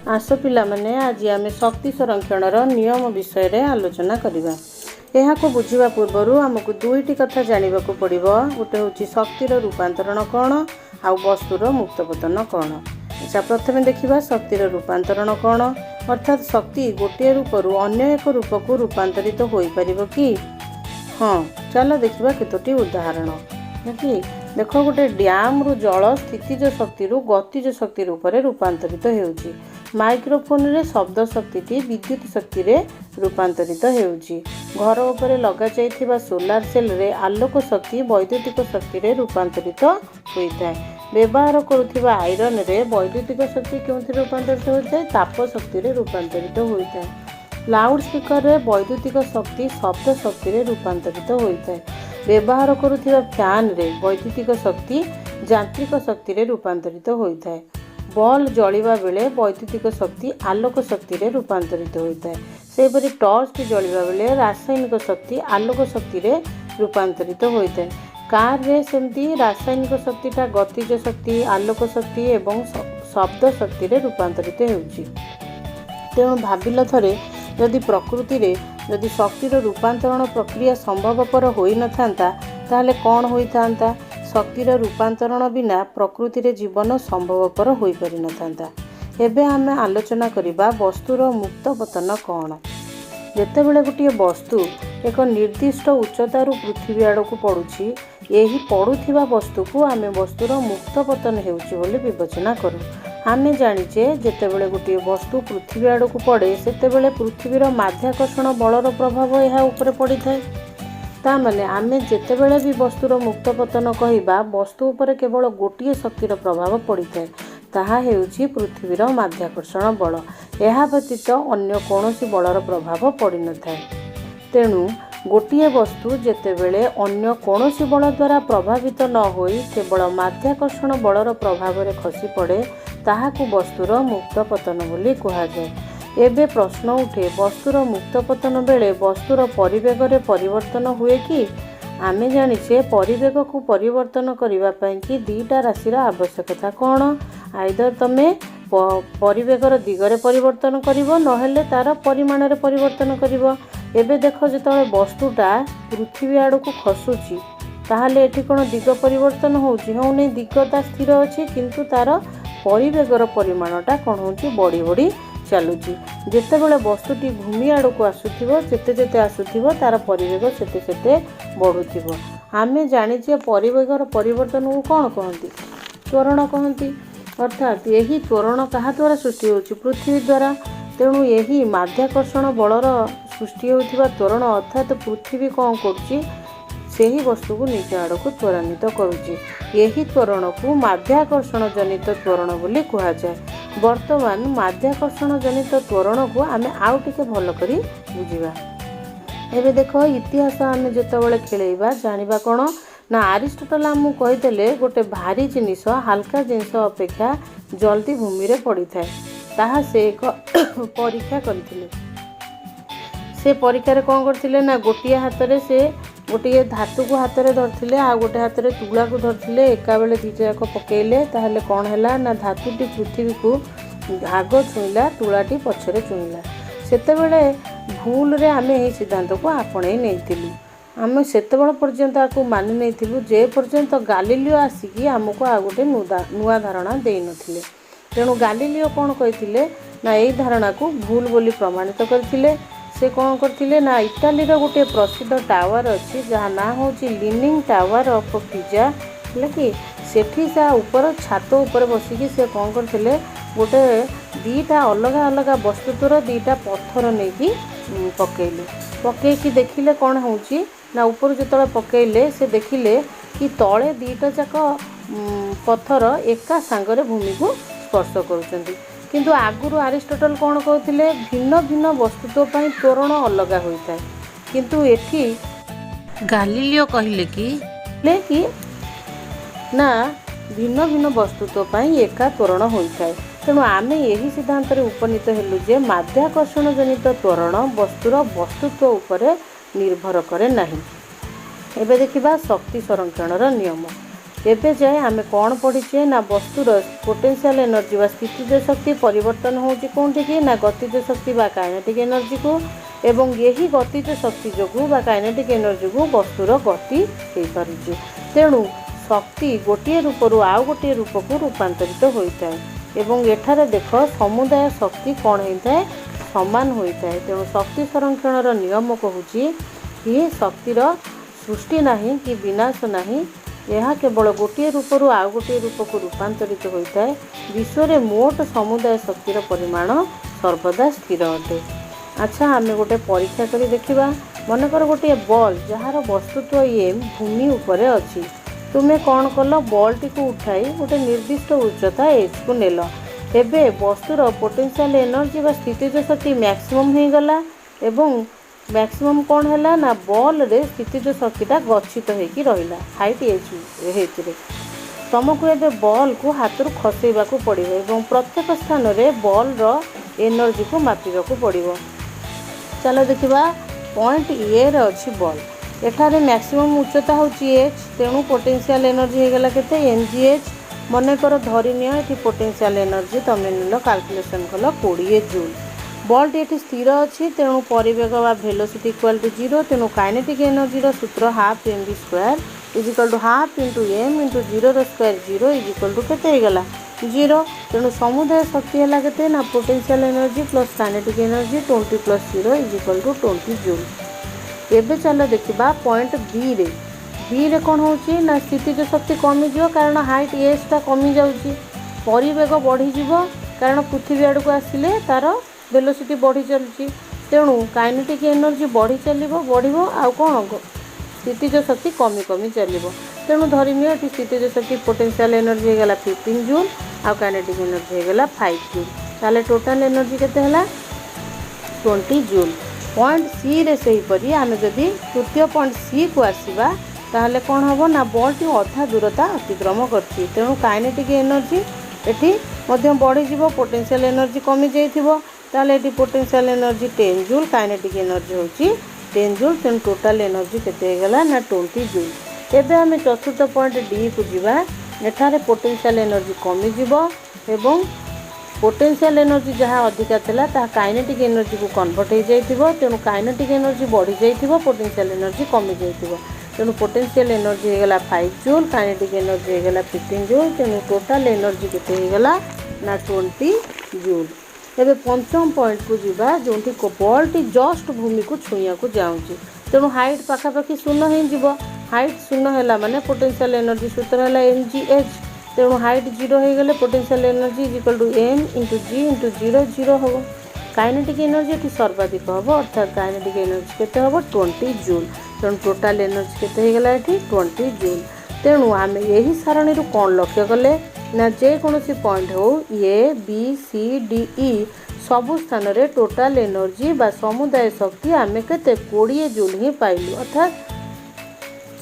आस पिलामाने आज आम शक्ति संरक्षणर नियम विषय रे आलोचना करिबा। एहाको बुझिबा पूर्वरु आमको दुईटी कथा जानिबाकू पड़िबो। गोटे होची शक्तिर रूपांतरण कौन आउ वस्तुर मुक्तपतन कौन। अच्छा, प्रथमे देखिबा शक्तिर रूपांतरण कौन। अर्थात शक्ति गोटे रूपरु अन्य एक रूपक रूपांतरित होई परिबो कि? हाँ, चलो देखिबा केतोटी उदाहरण। कि देख, गोटे डैम रु जल स्थितिज शक्ति रु गतिज शक्ति रूप में रूपांतरित होउची। माइक्रोफोन रे शब्द शक्ति विद्युत शक्ति रे रूपांतरित होउची। घर उपरे लगा जाइथिबा सोलार सेल रे आलोक शक्ति वैद्युतिक शक्ति रे रूपांतरित होइता है। व्यवहार करुथिबा आयरन रे वैद्युतिक शक्ति केउथि रूपांतरित होइता है? ताप शक्ति रे रूपांतरित होइता है। लाउड स्पीकर रे वैद्युतिक शक्ति शब्द शक्ति रे रूपांतरित होइता है। व्यवहार करुथिबा फैन रे वैद्युतिक शक्ति यांत्रिक शक्ति रे रूपांतरित होइता है। बल्ब जलिबा बेले वैद्युतिक शक्ति आलोक शक्ति रे रूपांतरित होइता है। सेपरि टॉर्च जलिबा बेले रासायनिक शक्ति आलोक शक्ति रे रूपांतरित होइता है। कार रे सेमती रासायनिक शक्तिटा गतिज शक्ति आलोक शक्ति एवं शब्द शक्ति रे रूपांतरित होउची। तेणु भाबिल थरे यदि प्रकृति रे यदि शक्तिर रूपांतरण प्रक्रिया संभवपर होई न थांता ताहले कौन होई थांता? शक्तिर रूपांतरण बिना प्रकृति रे जीवन संभवपर होई पारि न थांता। एबे आमे आलोचना करिबा वस्तुर मुक्त पतन कौन। जेतेबेले गोटे वस्तु एक निर्दिष्ट उच्चतार पृथ्वी आड़क पड़ुछि, एही पड़ुथिबा वस्तु को आमे वस्तुर मुक्त पतन हेउछि बोली विवेचना करू। आमे जानिचे जेतेबेले गोटे वस्तु पृथ्वी आड़क पड़े सेतेबेले पृथ्वीर माध्याकर्षण बलर प्रभाव एहा उपरे पड़ी थाए। ता माने आमे जेतेबेले भी वस्तुर मुक्त पतन कहिबा वस्तु उपरे केवल गोटिए शक्तिर प्रभाव पड़ी थाए, ताहा हेउछि पृथ्वीर माध्याकर्षण बल। एहा व्यतीत अन्य कौनसी बलर प्रभाव पड़ी न थाए। तेणु गोटिए वस्तु जेतेबेले अन्य कौनसी बल द्वारा प्रभावित न होई केवल माध्याकर्षण बलर प्रभाव रे खसी पड़े ताहाकू वस्तुर मुक्त पतन बोली कहा जाए। एबे प्रश्न उठे, वस्तुर मुक्त पतन बेले वस्तुर परिवेग रे परिवर्तन हुए कि? आमे जानिछे परिवेग को परिवर्तन करिबा पई कि दीटा राशिर आवश्यकता कौन? आइदर तमे परिवेगर दिगरे परिवर्तन करिवो नहेले तार परिमाण रे परिवर्तन करिवो। एबे देखो, जेतबेले वस्तुटा पृथ्वी आड़क खसुची ताहले एठी कोन दिग परिवर्तन होउची? होउनी, दिगटा स्थिर अछि किंतु तार परिवेगर परिमाणटा कोन होउची? बढ़ी बढ़ी चलुची। जेतेबेले वस्तुटी भूमि आड़क आसुथिबो जेते जेते आसुथिबो तार परिवेग सेते सेते बढ़ुथिबो। आमे जानिछे परिवेगर परिवर्तन को कोन कहंती? त्वरण कहंती। अर्थात यही त्वरण कहा द्वारा सृष्टि होउची? पृथ्वी द्वारा। तेणु यही माध्याकर्षण बलर सृष्टि होउथिबा त्वरण अर्थात पृथ्वी कौन करुची? सेही वस्तु को निज आड़क त्वरान्वित करुची। यही त्वरण को माध्याकर्षण जनित त्वरण बोली कहा जाए। वर्तमान माध्याकर्षण जनित त्वरण को आमे आउ टिके भल करी बुझिबा। एबे देखो, इतिहास आमे जेतेबेले खेलैबा जानिबा कोन ना अरिस्टोटल आमु कहिदेले गोटे भारी जिनिस हल्का जिनिस अपेक्षा जल्दी भूमि रे पड़ी थाए। ताहा से एक परीक्षा करथिले। से परीक्षा रे कोन करथिले ना गोटिए हाथ रे से गोटे धातु को हाथ में धरथिले आ गोटे हाथ में तुला को धरथिले। एका बेले दुईटा जाक पकेइले ताहले कौन हैला ना धातुटी पृथ्वी को आग छुईला, तुलाटी पछरे छुईला। सेतेबेले भूल रे आमे एही सिद्धांत को आपणे नेइथिलु। आमे सेतेबेले पर्यंत आकु मानि नेइथिलु जे पर्यंत गालिलियो आसिकी आमको आ गोटे नुआ धारणा देई नथिले। तेणु गालिलियो कौन कहिथिले ना एही धारणा को भूल बोली प्रमाणित करथिले। से कौन करथिले ना इटाली रो गोटे प्रसिद्ध टावर अच्छी जहाँ ना होची लीनिंग टावर ऑफ पिज़ा, कि सेठी सा ऊपर छात ऊपर बसिकी से कौन करथिले गोटे दीटा अलग अलग वस्तुत्वर दीटा पत्थर नहीं पकेइले। पकेइकी देखिले कौन होची ना ऊपर जो पकेइले से देखिले कि तले दीटा जाक पत्थर एका सांगरे भूमि को स्पर्श करुचंती। किंतु आगुरु अरिस्टोटल कौन कहते भिन्न भिन्न वस्तुत्व पर त्वरण अलग होता है, किंतु एठी गालिलियो कहले कि ना भिन्न भिन्न वस्तुत्व पर एका त्वरण होता है। तेणु आमे यही सिद्धांत रे उपनीत हेलु जे माध्याकर्षण जनित त्वरण वस्तुर वस्तुत्व उपरे निर्भर करे नहीं। एबे देखिबा शक्ति संरक्षणर नियम। एबे जाए आम कौन पढ़ीचे ना वस्तुर पोटेंशियल एनर्जी व स्थितिज शक्ति परिवर्तन होउची कोंठी की ना गतिज शक्ति बा काइनेटिक एनर्जी को एवं यही गतिज शक्ति जोगु बा काइनेटिक एनर्जी को वस्तुर गति हो पारुची। तेणु शक्ति गोटे रूपरू आउ गोटे रूप को रूपांतरित होता है एवं एठारे देख समुदाय शक्ति कौन होता है समान होता है। तेणु शक्ति संरक्षण नियम कहूँ कि शक्तिर सृष्टि नहीं कि विनाश नहीं, यह केवल गोटे रूपरू आउ गोटे रूप को रूपांतरित होता है। विश्व में मोट समुदाय शक्तिर परिमाण सर्वदा स्थिर अटे। अच्छा आम गोटे परीक्षा करी देखिबा। मनकर गोटे बॉल जार वस्तुत्व एम भूमि उपरे अछि, तुमे कौन कल बॉल टी को उठाई गोटे निर्दिष्ट उच्चता एच को नेल। एबे वस्तुर पोटेंशियल एनर्जी व स्थितिज शक्ति मैक्सिमम हो गला एवं मैक्सिमम कौन है ना बॉल रे स्थितिज शक्तिटा गच्छित होकर रहा हाइट एच रे। तुमको एबे बॉल को हाथ रू खसैबा को पड़ो एवं प्रत्येक स्थान में बॉल रो एनर्जी को मापिबा को पड़ो। चलो देखिबा पॉइंट ए रे अछि बॉल, एठारे मैक्सिमम उच्चता होची एच, तेणु पोटेंशियल एनर्जी हो गला केते mgh। मनकर धरी नियो एठी पोटेंशियल एनर्जी तमे निलो कैलकुलेशन कल 20 जूल। बॉल टी एठी स्थिर अच्छी, तेणु परिवेग व वेलोसिटी इक्वल टू 0। तेणु काइनेटिक एनर्जी रो सूत्र half mv square is equal to half into m into 0 रो स्क्वायर 0 इज इक्वल टू केते हो गला 0। तेणु समुदाय शक्ति है केते ना potential energy plus kinetic energy 20 plus 0 is equal to 20 joule. एबे चलो देखिबा पॉइंट बी रे। बी रे कौन होची ना स्थितिज शक्ति कमी जिवो कारण हाइट एच टा कमी जाउची, परिवेग बढ़ी जिवो कारण पृथ्वी आड़ को आसिले तार वेलोसिटी बढ़ी चलची। तेणु काइनेटिक एनर्जी बढ़ी चलो बढ़ो आउ कौन स्थितिज शक्ति कमी कमी चलो। तेणु धरिनियो ये स्थितिज शक्ति पोटेंशियल एनर्जी हो गला 15 जूल आउ काइनेटिक एनर्जी हो गला 5 जूल। ताले टोटल एनर्जी केते हला 20 जूल। पॉइंट सी रे सही परी आमे जदि तृतीय पॉइंट सी को आसीबा ताहले कौन हम ना बॉल टी अधा दूरता अतिक्रम करछि, तेणु काइनेटिक एनर्जी एठी मध्यम बढ़ी जीवो, पोटेंशियल एनर्जी कमी जाइथिबो। ताहले एठी potential energy 10 joule, kinetic energy होची 10 जूल, तेणु टोटल एनर्जी केते गला ना 20 जूल। एबे आमे चतुर्थ पॉइंट डी को जीवा। एठारे पोटेंशियल एनर्जी कमी जीवो एवं पोटेंशियल एनर्जी जहाँ अधिका थिला ता काइनेटिक एनर्जी को कन्वर्ट हो जाइथिबो, तेणु काइनेटिक एनर्जी बढ़ी जाइथिबो, पोटेंशियल एनर्जी कमी जाइथिबो। तेणु पोटेंशियल एनर्जी हो गला 5 जूल, काइनेटिक एनर्जी हो गला 15 जूल, तेणु टोटल एनर्जी केते हो गला ना 20 जूल। एबे पंचम पॉइंट को जीवा जोंठी को बॉल टी जस्ट भूमि को छुइया को जाउची, तेणु हाइट पाखापाखि शून्य हो जीवो। हाइट शून्य हैला माने पोटेंशियल एनर्जी सूत्र हैला mgh, तेणु हाइट 0 हो गले potential energy is equal to m into g into 0 0 हो। काइनेटिक एनर्जी ये सर्वाधिक हम अर्थात काइनेटिक एनर्जी केते हम 20 जूल, तेणु टोटाल एनर्जी केते हो गला ये 20 जूल। तेणु आम यही सारणी कौन लक्ष्य कले ना जेकोसी पॉइंट हो A B C D E सबु स्थान रे टोटाल एनर्जी बा समुदाय शक्ति आम केते 20 जूल ही पाइलु, अर्थात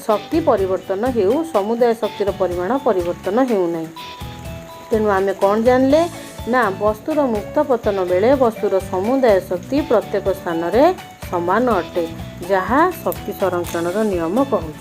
शक्ति परिवर्तन हेउ समुदाय शक्तिर परिमाण परिवर्तन हेउ नै। तेणु आमे कौन जानले ना वस्तुर मुक्त पतन बेले वस्तुर समुदाय शक्ति प्रत्येक स्थान रे समान अटे, जहाँ शक्ति संरक्षण नियम कहूँ।